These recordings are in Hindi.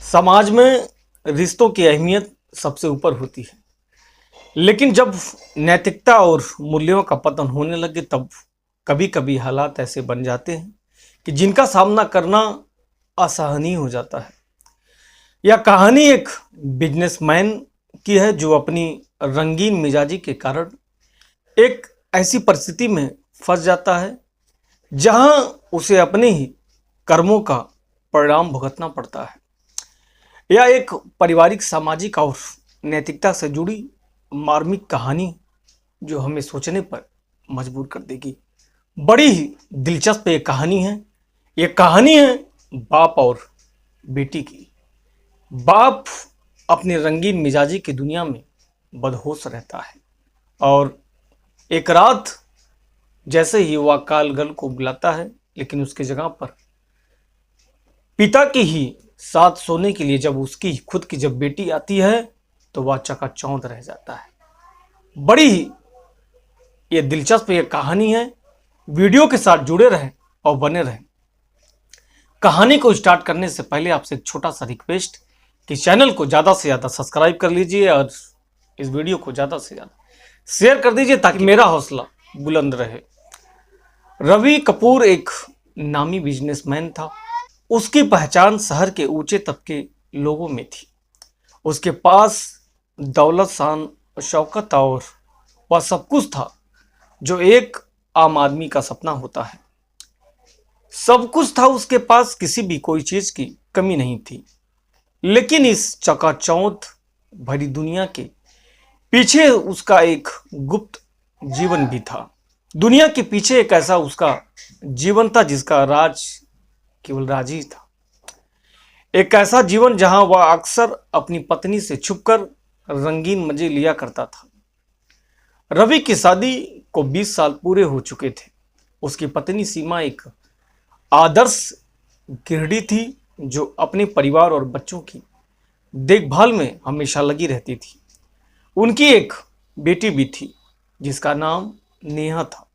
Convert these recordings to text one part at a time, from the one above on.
समाज में रिश्तों की अहमियत सबसे ऊपर होती है, लेकिन जब नैतिकता और मूल्यों का पतन होने लगे तब कभी कभी हालात ऐसे बन जाते हैं कि जिनका सामना करना असहनीय हो जाता है। यह कहानी एक बिजनेसमैन की है जो अपनी रंगीन मिजाजी के कारण एक ऐसी परिस्थिति में फंस जाता है जहां उसे अपने ही कर्मों का परिणाम भुगतना पड़ता है। यह एक पारिवारिक, सामाजिक और नैतिकता से जुड़ी मार्मिक कहानी जो हमें सोचने पर मजबूर कर देगी। बड़ी ही दिलचस्प ये कहानी है। ये कहानी है बाप और बेटी की। बाप अपनी रंगीन मिजाजी की दुनिया में बदहोश रहता है और एक रात जैसे ही वह कालगल को बुलाता है, लेकिन उसकी जगह पर पिता की ही साथ सोने के लिए जब उसकी खुद की जब बेटी आती है तो वह चकाचौंध रह जाता है। बड़ी ही ये दिलचस्प ये कहानी है। वीडियो के साथ जुड़े रहें और बने रहें। कहानी को स्टार्ट करने से पहले आपसे एक छोटा सा रिक्वेस्ट कि चैनल को ज़्यादा से ज़्यादा सब्सक्राइब कर लीजिए और इस वीडियो को ज़्यादा से ज़्यादा शेयर कर दीजिए ताकि मेरा हौसला बुलंद रहे। रवि कपूर एक नामी बिजनेसमैन था। उसकी पहचान शहर के ऊंचे तबके लोगों में थी। उसके पास दौलत, शान, शौकत और वह सब कुछ था जो एक आम आदमी का सपना होता है। सब कुछ था उसके पास, किसी भी कोई चीज की कमी नहीं थी। लेकिन इस चकाचौंध भरी दुनिया के पीछे उसका एक गुप्त जीवन भी था। दुनिया के पीछे एक ऐसा उसका जीवन था जिसका राज केवल राज ही था। एक ऐसा जीवन जहां वह अक्सर अपनी पत्नी से छुपकर रंगीन मजे लिया करता था। रवि की शादी को 20 साल पूरे हो चुके थे। उसकी पत्नी सीमा एक आदर्श गृहिणी थी जो अपने परिवार और बच्चों की देखभाल में हमेशा लगी रहती थी। उनकी एक बेटी भी थी जिसका नाम नेहा था,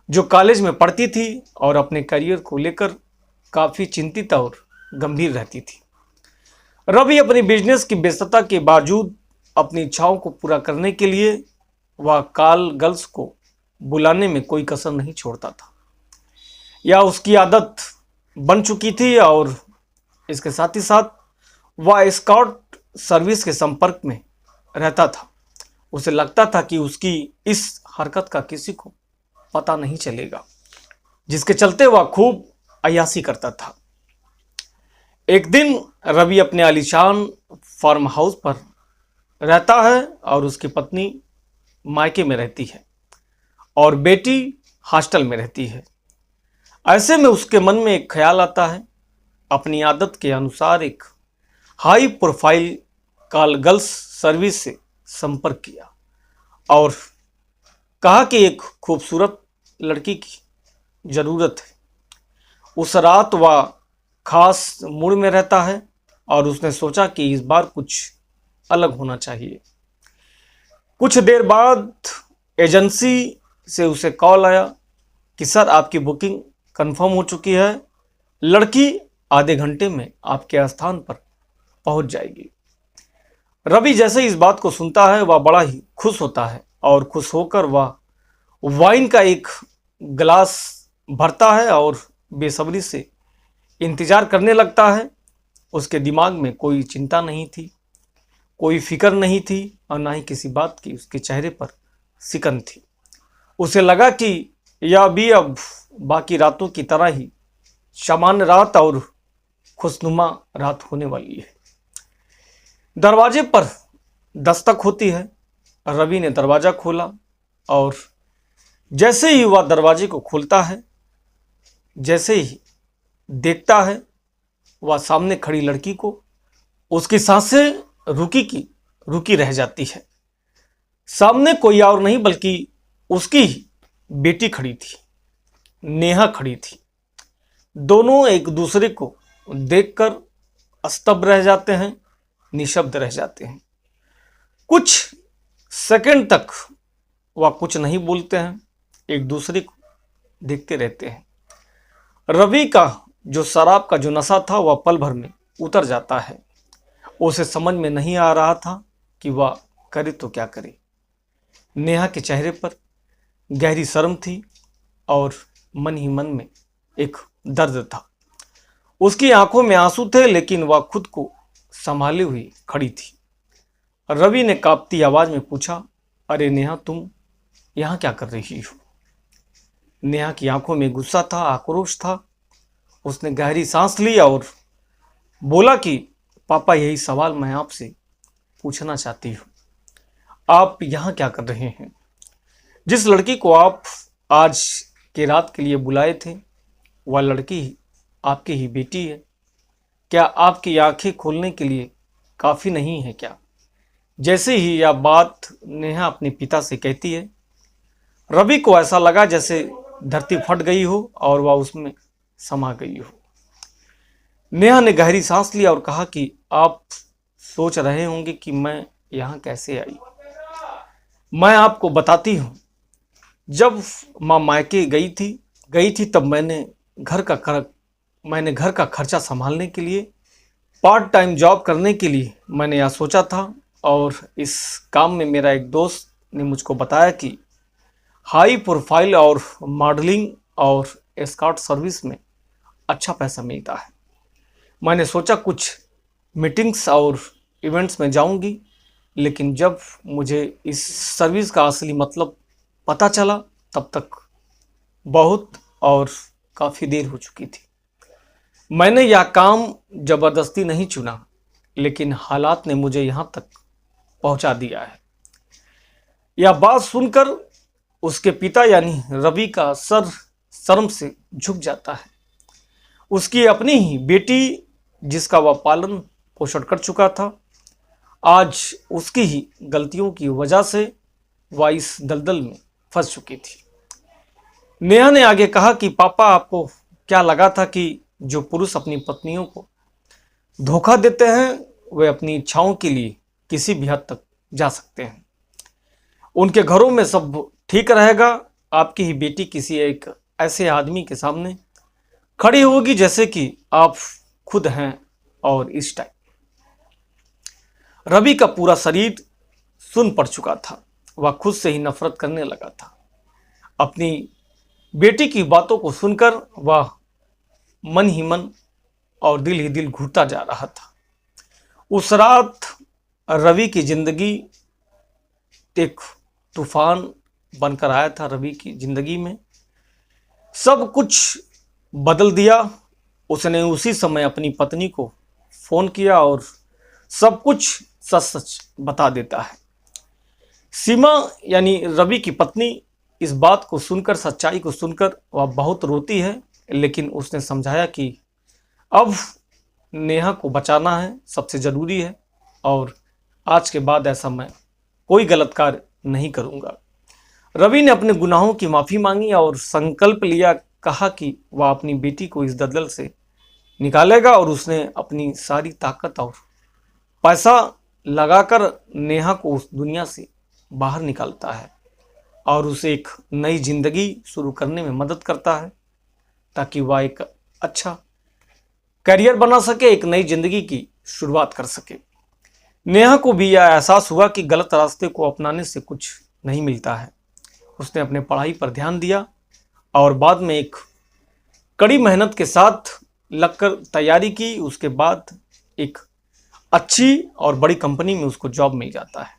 जो कॉलेज में पढ़ती थी और अपने करियर को लेकर काफी चिंतित और गंभीर रहती थी। रवि अपनी बिजनेस की व्यस्तता के बावजूद अपनी इच्छाओं को पूरा करने के लिए वह कॉल गर्ल्स को बुलाने में कोई कसर नहीं छोड़ता था। यह उसकी आदत बन चुकी थी और इसके साथ ही साथ वह स्काउट सर्विस के संपर्क में रहता था। उसे लगता था कि उसकी इस हरकत का किसी को पता नहीं चलेगा, जिसके चलते वह खूब अय्याशी करता था। एक दिन रवि अपने आलीशान फार्म हाउस पर रहता है और उसकी पत्नी मायके में रहती है और बेटी हॉस्टल में रहती है। ऐसे में उसके मन में एक ख्याल आता है। अपनी आदत के अनुसार एक high profile call girls service से संपर्क किया और कहा कि एक खूबसूरत लड़की की ज़रूरत है। उस रात वह खास मूड में रहता है और उसने सोचा कि इस बार कुछ अलग होना चाहिए। कुछ देर बाद एजेंसी से उसे कॉल आया कि सर, आपकी बुकिंग कंफर्म हो चुकी है। लड़की आधे घंटे में आपके स्थान पर पहुंच जाएगी। रवि जैसे इस बात को सुनता है वह बड़ा ही खुश होता है और खुश होकर वह वाइन का एक गिलास भरता है और बेसब्री से इंतजार करने लगता है। उसके दिमाग में कोई चिंता नहीं थी, कोई फिक्र नहीं थी और ना ही किसी बात की उसके चेहरे पर सिकन थी। उसे लगा कि यह भी अब बाकी रातों की तरह ही सामान्य रात और खुशनुमा रात होने वाली है। दरवाजे पर दस्तक होती है। रवि ने दरवाजा खोला और जैसे ही वह दरवाजे को खोलता है, जैसे ही देखता है वह सामने खड़ी लड़की को, उसकी सांसें रुकी रह जाती है। सामने कोई और नहीं बल्कि उसकी ही बेटी खड़ी थी, नेहा खड़ी थी। दोनों एक दूसरे को देखकर स्तब्ध रह जाते हैं, निशब्द रह जाते हैं। कुछ सेकंड तक वह कुछ नहीं बोलते हैं, एक दूसरे को देखते रहते हैं। रवि का जो शराब का जो नशा था वह पल भर में उतर जाता है। उसे समझ में नहीं आ रहा था कि वह करे तो क्या करे। नेहा के चेहरे पर गहरी शर्म थी और मन ही मन में एक दर्द था। उसकी आंखों में आंसू थे, लेकिन वह खुद को संभाले हुई खड़ी थी। रवि ने कांपती आवाज में पूछा, अरे नेहा, तुम यहाँ क्या कर रही हो? नेहा की आंखों में गुस्सा था, आक्रोश था। उसने गहरी सांस ली और बोला कि पापा, यही सवाल मैं आपसे पूछना चाहती हूँ। आप यहाँ क्या कर रहे हैं? जिस लड़की को आप आज की रात के लिए बुलाए थे, वह लड़की आपकी ही बेटी है। क्या आपकी आंखें खोलने के लिए काफ़ी नहीं है क्या? जैसे ही यह बात नेहा अपने पिता से कहती है, रवि को ऐसा लगा जैसे धरती फट गई हो और वह उसमें समा गई हो। नेहा ने गहरी सांस लिया और कहा कि आप सोच रहे होंगे कि मैं यहाँ कैसे आई। मैं आपको बताती हूँ। जब माँ मायके गई थी तब मैंने घर का खर्चा संभालने के लिए, पार्ट टाइम जॉब करने के लिए मैंने यह सोचा था, और इस काम में मेरा एक दोस्त ने मुझको बताया कि हाई प्रोफाइल और मॉडलिंग और एस्कॉर्ट सर्विस में अच्छा पैसा मिलता है। मैंने सोचा कुछ मीटिंग्स और इवेंट्स में जाऊंगी, लेकिन जब मुझे इस सर्विस का असली मतलब पता चला तब तक बहुत और काफ़ी देर हो चुकी थी। मैंने यह काम ज़बरदस्ती नहीं चुना, लेकिन हालात ने मुझे यहाँ तक पहुँचा दिया है। यह बात सुनकर उसके पिता यानी रवि का सर शर्म से झुक जाता है। उसकी अपनी ही बेटी, जिसका वह पालन पोषण कर चुका था, आज उसकी ही गलतियों की वजह से वह इस दलदल में फंस चुकी थी। नेहा ने आगे कहा कि पापा, आपको क्या लगा था कि जो पुरुष अपनी पत्नियों को धोखा देते हैं वे अपनी इच्छाओं के लिए किसी भी हद तक जा सकते हैं? उनके घरों में सब ठीक रहेगा। आपकी ही बेटी किसी एक ऐसे आदमी के सामने खड़ी होगी जैसे कि आप खुद हैं, और इस टाइम रवि का पूरा शरीर सुन्न पड़ चुका था। वह खुद से ही नफरत करने लगा था। अपनी बेटी की बातों को सुनकर वह मन ही मन और दिल ही दिल घुटता जा रहा था। उस रात रवि की जिंदगी एक तूफान बनकर आया था। रवि की जिंदगी में सब कुछ बदल दिया। उसने उसी समय अपनी पत्नी को फोन किया और सब कुछ सच सच बता देता है। सीमा यानी रवि की पत्नी इस बात को सुनकर, सच्चाई को सुनकर वह बहुत रोती है, लेकिन उसने समझाया कि अब नेहा को बचाना है, सबसे ज़रूरी है, और आज के बाद ऐसा मैं कोई गलत कार्य नहीं करूँगा। रवि ने अपने गुनाहों की माफ़ी मांगी और संकल्प लिया, कहा कि वह अपनी बेटी को इस दलदल से निकालेगा, और उसने अपनी सारी ताकत और पैसा लगाकर नेहा को उस दुनिया से बाहर निकालता है और उसे एक नई जिंदगी शुरू करने में मदद करता है, ताकि वह एक अच्छा करियर बना सके, एक नई जिंदगी की शुरुआत कर सके। नेहा को भी यह एहसास हुआ कि गलत रास्ते को अपनाने से कुछ नहीं मिलता है। उसने अपने पढ़ाई पर ध्यान दिया और बाद में एक कड़ी मेहनत के साथ लगकर तैयारी की। उसके बाद एक अच्छी और बड़ी कंपनी में उसको जॉब मिल जाता है।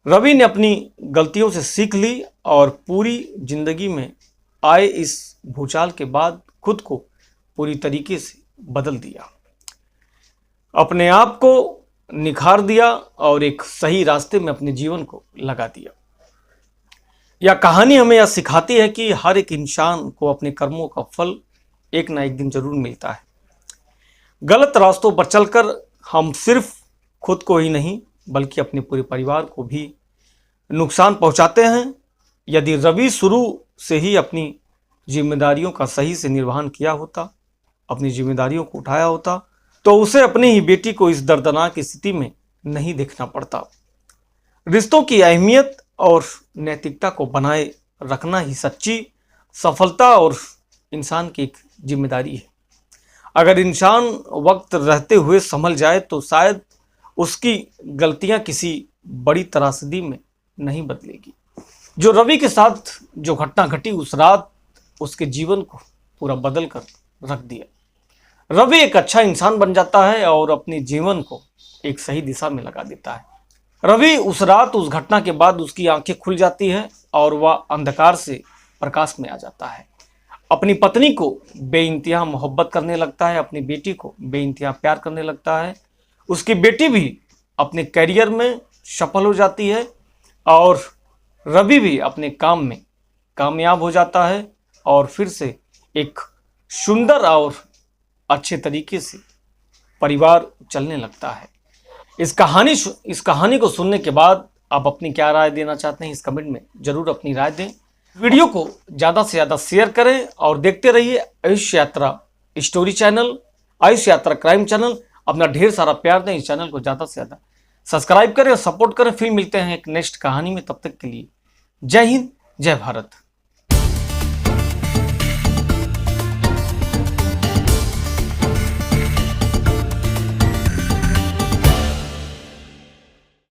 रवि ने अपनी गलतियों से सीख ली और पूरी जिंदगी में आए इस भूचाल के बाद खुद को पूरी तरीके से बदल दिया, अपने आप को निखार दिया और एक सही रास्ते में अपने जीवन को लगा दिया। यह कहानी हमें यह सिखाती है कि हर एक इंसान को अपने कर्मों का फल एक ना एक दिन जरूर मिलता है। गलत रास्तों पर चलकर हम सिर्फ खुद को ही नहीं बल्कि अपने पूरे परिवार को भी नुकसान पहुंचाते हैं। यदि रवि शुरू से ही अपनी जिम्मेदारियों का सही से निर्वहन किया होता, अपनी जिम्मेदारियों को उठाया होता, तो उसे अपनी ही बेटी को इस दर्दनाक स्थिति में नहीं देखना पड़ता। रिश्तों की अहमियत और नैतिकता को बनाए रखना ही सच्ची सफलता और इंसान की एक जिम्मेदारी है। अगर इंसान वक्त रहते हुए संभल जाए तो शायद उसकी गलतियां किसी बड़ी त्रासदी में नहीं बदलेगी। जो रवि के साथ जो घटना घटी उस रात उसके जीवन को पूरा बदल कर रख दिया। रवि एक अच्छा इंसान बन जाता है और अपने जीवन को एक सही दिशा में लगा देता है। रवि उस रात उस घटना के बाद उसकी आंखें खुल जाती है और वह अंधकार से प्रकाश में आ जाता है। अपनी पत्नी को बेइंतहा मोहब्बत करने लगता है, अपनी बेटी को बेइंतहा प्यार करने लगता है। उसकी बेटी भी अपने करियर में सफल हो जाती है और रवि भी अपने काम में कामयाब हो जाता है और फिर से एक सुंदर और अच्छे तरीके से परिवार चलने लगता है। इस कहानी को सुनने के बाद आप अपनी क्या राय देना चाहते हैं इस कमेंट में जरूर अपनी राय दें। वीडियो को ज़्यादा से ज़्यादा शेयर करें और देखते रहिए आयुष यात्रा स्टोरी चैनल, आयुष यात्रा क्राइम चैनल। अपना ढेर सारा प्यार दें, इस चैनल को ज़्यादा से ज़्यादा सब्सक्राइब करें और सपोर्ट करें। फिर मिलते हैं एक नेक्स्ट कहानी में, तब तक के लिए जय हिंद, जय भारत।